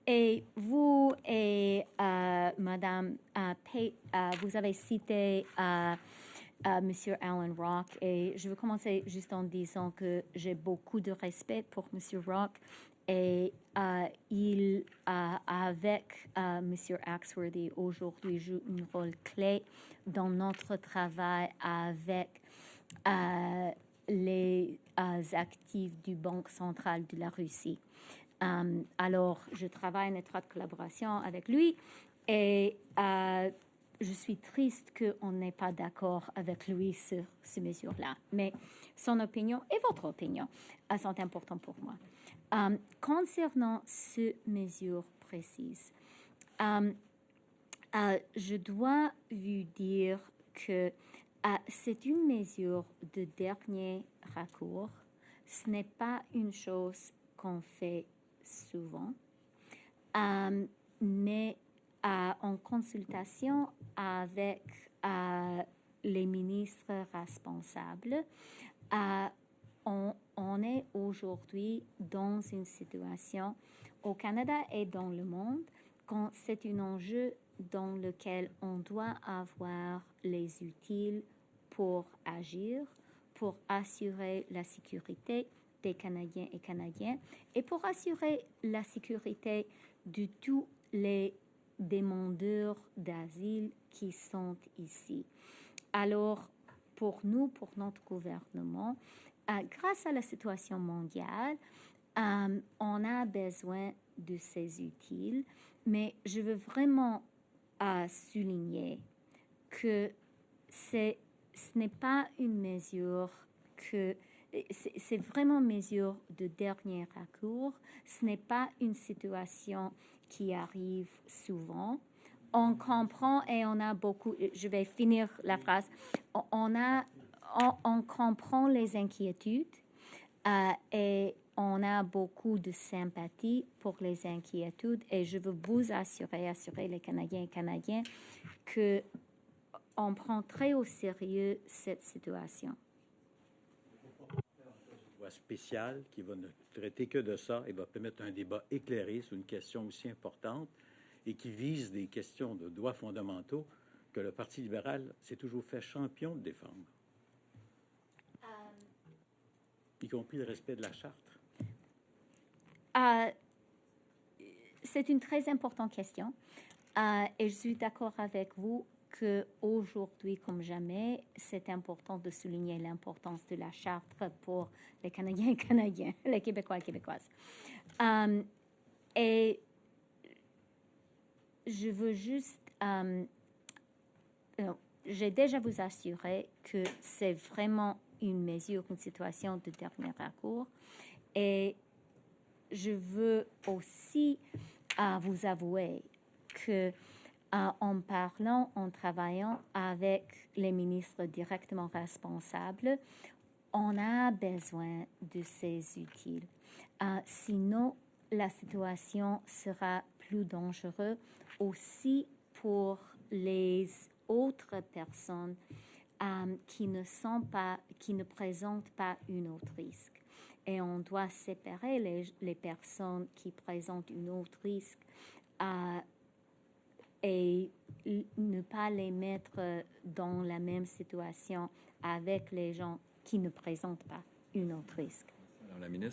Et vous et Madame vous avez cité Monsieur Alan Rock et je veux commencer juste en disant que j'ai beaucoup de respect pour Monsieur Rock et il, avec Monsieur Axworthy, aujourd'hui joue un rôle clé dans notre travail avec les actifs du Banque centrale de la Russie. Alors, je travaille en étroite collaboration avec lui et je suis triste qu'on n'ait pas d'accord avec lui sur ces mesures-là. Mais son opinion et votre opinion sont importantes pour moi. Concernant ces mesures précises, je dois vous dire que c'est une mesure de dernier recours. Ce n'est pas une chose qu'on fait souvent, mais en consultation avec les ministres responsables, on est aujourd'hui dans une situation au Canada et dans le monde quand c'est un enjeu dans lequel on doit avoir les outils pour agir, pour assurer la sécurité des Canadiens et Canadiennes et pour assurer la sécurité de tous les demandeurs d'asile qui sont ici. Alors, pour nous, pour notre gouvernement, grâce à la situation mondiale, on a besoin de ces outils, mais je veux vraiment souligner que ce n'est pas une mesure que c'est vraiment une mesure de dernier recours. Ce n'est pas une situation qui arrive souvent. On comprend et on a beaucoup, je vais finir la phrase, on comprend les inquiétudes et on a beaucoup de sympathie pour les inquiétudes et je veux vous assurer les Canadiens et Canadiennes qu'on prend très au sérieux cette situation. Spécial qui va ne traiter que de ça et va permettre un débat éclairé sur une question aussi importante et qui vise des questions de droits fondamentaux que le Parti libéral s'est toujours fait champion de défendre, y compris le respect de la charte. C'est une très importante question et je suis d'accord avec vous qu'aujourd'hui, comme jamais, c'est important de souligner l'importance de la charte pour les Canadiens et Canadiens, les Québécois et Québécoises. Et je veux juste... j'ai déjà vous assuré que c'est vraiment une mesure, une situation de dernier recours. Et je veux aussi vous avouer que en parlant, en travaillant avec les ministres directement responsables, on a besoin de ces outils. Sinon, la situation sera plus dangereuse aussi pour les autres personnes qui ne présentent pas un autre risque. Et on doit séparer les personnes qui présentent un autre risque et ne pas les mettre dans la même situation avec les gens qui ne présentent pas un autre risque. Madame la ministre.